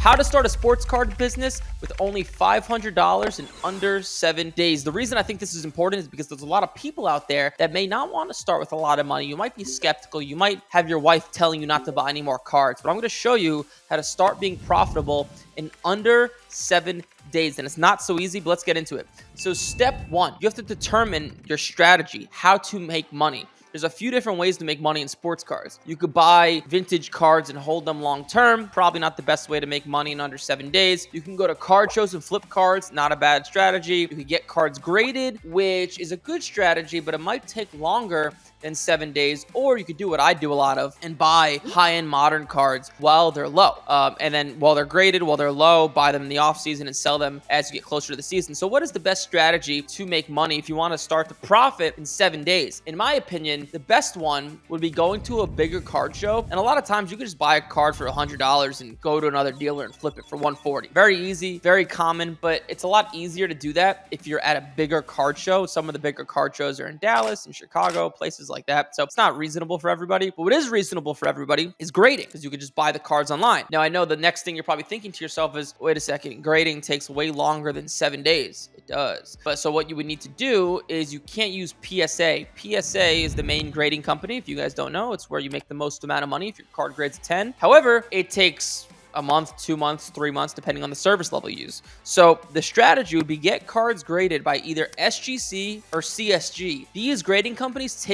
How to start a sports card business with only $500 in under 7 days. The reason I think this is important is because there's a lot of people out there that may not want to start with a lot of money. You might be skeptical. You might have your wife telling you not to buy any more cards, but I'm going to show you how to start being profitable in under 7 days. And it's not so easy, but let's get into it. So step one, you have to determine your strategy, how to make money. There's a few different ways to make money in sports cards. You could buy vintage cards and hold them long term. Probably not the best way to make money in under 7 days. You can go to card shows and flip cards. Not a bad strategy. You could get cards graded, which is a good strategy, but it might take longer than 7 days. Or you could do what I do a lot of and buy high-end modern cards while they're low. And then while they're graded, while they're low, buy them in the off season and sell them as you get closer to the season. So what is the best strategy to make money if you want to start to profit in 7 days? In my opinion, the best one would be going to a bigger card show. And a lot of times you could just buy a card for $100 and go to another dealer and flip it for $140. Very easy, very common, but it's a lot easier to do that if you're at a bigger card show. Some of the bigger card shows are in Dallas and Chicago, places like that. So it's not reasonable for everybody. But what is reasonable for everybody is grading, because you could just buy the cards online. Now, I know the next thing you're probably thinking to yourself is, wait a second, grading takes way longer than 7 days. It does. But so what you would need to do is you can't use PSA. PSA is the main grading company. If you guys don't know, it's where you make the most amount of money if your card grades a 10. However, it takes a month, 2 months, 3 months, depending on the service level you use. So the strategy would be get cards graded by either SGC or CSG. These grading companies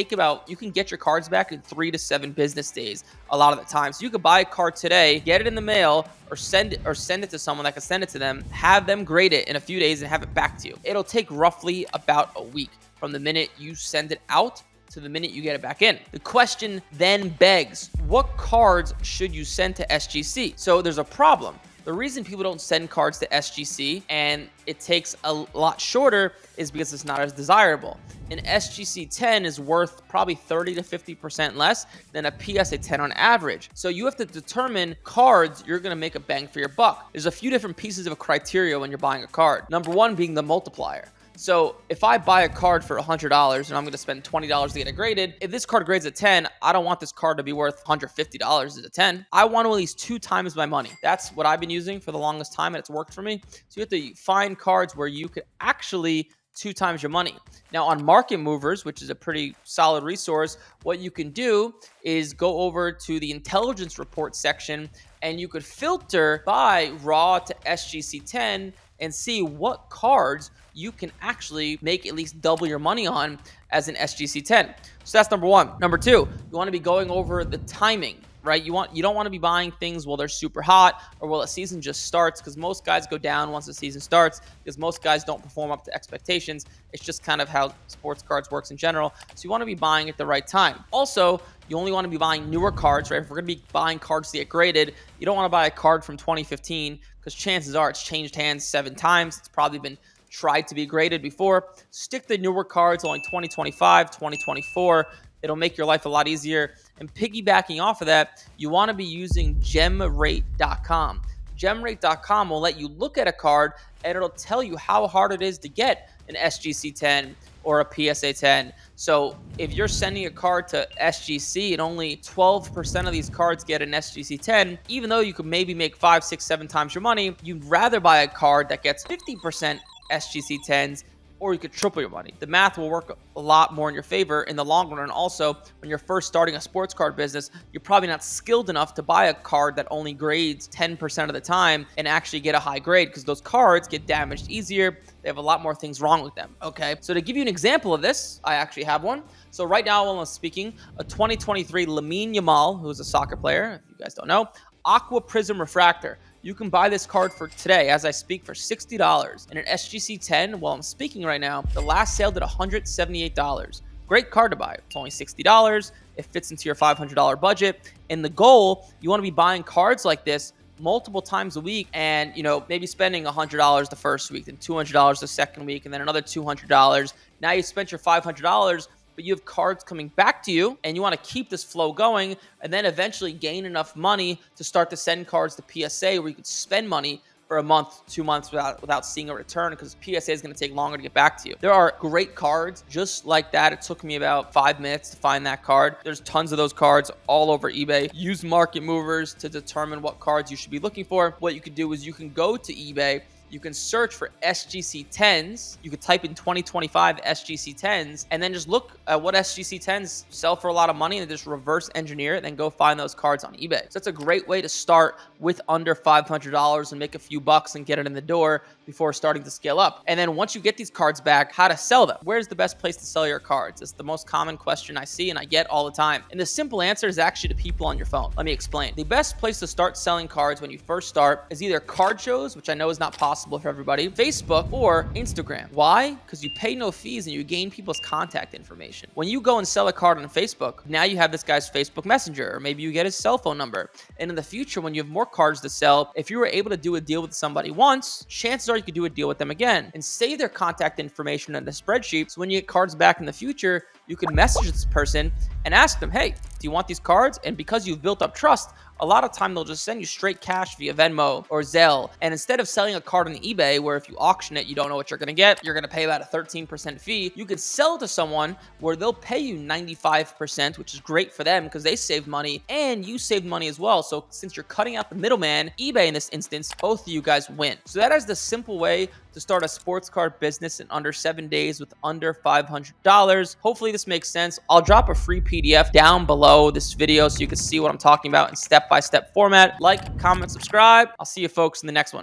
you can get your cards back in 3 to 7 business days a lot of the time. So you could buy a card today, get it in the mail, or send it to someone that can send it to them, have them grade it in a few days and have it back to you. It'll take roughly about a week from the minute you send it out to the minute you get it back in. The question then begs, what cards should you send to SGC? So there's a problem. The reason people don't send cards to SGC and it takes a lot shorter is because it's not as desirable. An SGC 10 is worth probably 30 to 50% less than a PSA 10 on average. So you have to determine cards you're going to make a bang for your buck. There's a few different pieces of criteria when you're buying a card. Number one being the multiplier. So if I buy a card for $100 and I'm going to spend $20 to get it graded, if this card grades a 10, I don't want this card to be worth $150 as a 10. I want to at least 2 times my money. That's what I've been using for the longest time, and it's worked for me. So you have to find cards where you could actually 2 times your money. Now on Market Movers, which is a pretty solid resource, what you can do is go over to the intelligence report section and you could filter by raw to SGC 10 and see what cards you can actually make at least double your money on as an SGC 10. So that's number one. Number two, you want to be going over the timing, right? You don't want to be buying things while they're super hot or while the season just starts, because most guys go down once the season starts because most guys don't perform up to expectations. It's just kind of how sports cards works in general. So you want to be buying at the right time. Also, you only want to be buying newer cards, right? If we're going to be buying cards to get graded, you don't want to buy a card from 2015 because chances are it's changed hands 7 times. It's probably been tried to be graded before. Stick to newer cards, only 2025, 2024. It'll make your life a lot easier. And piggybacking off of that, you want to be using gemrate.com. Gemrate.com will let you look at a card and it'll tell you how hard it is to get an SGC 10 or a PSA 10. So if you're sending a card to SGC and only 12% of these cards get an SGC 10, even though you could maybe make 5, 6, 7 times your money, you'd rather buy a card that gets 50% SGC 10s, or you could triple your money. The math will work a lot more in your favor in the long run. Also, when you're first starting a sports card business, you're probably not skilled enough to buy a card that only grades 10% of the time and actually get a high grade, because those cards get damaged easier. They have a lot more things wrong with them. Okay, so to give you an example of this, I actually have one. So right now, while I'm speaking, a 2023 Lamine Yamal, who's a soccer player, if you guys don't know, Aqua Prism Refractor. You can buy this card for today, as I speak, for $60. And an SGC 10, while I'm speaking right now, the last sale did $178. Great card to buy. It's only $60. It fits into your $500 budget. And the goal, you want to be buying cards like this multiple times a week and, maybe spending $100 the first week, then $200 the second week, and then another $200. Now you spent your $500, but you have cards coming back to you and you want to keep this flow going and then eventually gain enough money to start to send cards to PSA where you could spend money for a month, 2 months without seeing a return because PSA is going to take longer to get back to you. There are great cards just like that. It took me about 5 minutes to find that card. There's tons of those cards all over eBay. Use market movers to determine what cards you should be looking for. What you can do is you can go to eBay. You can search for SGC 10s. You could type in 2025 SGC 10s and then just look at what SGC 10s sell for a lot of money and just reverse engineer it and then go find those cards on eBay. So that's a great way to start with under $500 and make a few bucks and get it in the door before starting to scale up. And then once you get these cards back, how to sell them. Where's the best place to sell your cards? It's the most common question I see and I get all the time. And the simple answer is actually to people on your phone. Let me explain. The best place to start selling cards when you first start is either card shows, which I know is not possible for everybody, Facebook, or Instagram. Why? Because you pay no fees and you gain people's contact information. When you go and sell a card on Facebook, now you have this guy's Facebook Messenger, or maybe you get his cell phone number. And in the future, when you have more cards to sell, if you were able to do a deal with somebody once, chances are you could do a deal with them again and save their contact information in a spreadsheet. So when you get cards back in the future, you can message this person and ask them, hey, do you want these cards? And because you've built up trust, a lot of time they'll just send you straight cash via Venmo or Zelle. And instead of selling a card on eBay where if you auction it, you don't know what you're going to get, you're going to pay about a 13% fee, you can sell it to someone where they'll pay you 95%, which is great for them because they save money and you save money as well. So since you're cutting out the middleman, eBay in this instance, both of you guys win. So that is the simple way to start a sports card business in under 7 days with under $500. Hopefully this makes sense. I'll drop a free PDF down below this video so you can see what I'm talking about in step-by-step format. Like, comment, subscribe. I'll see you folks in the next one.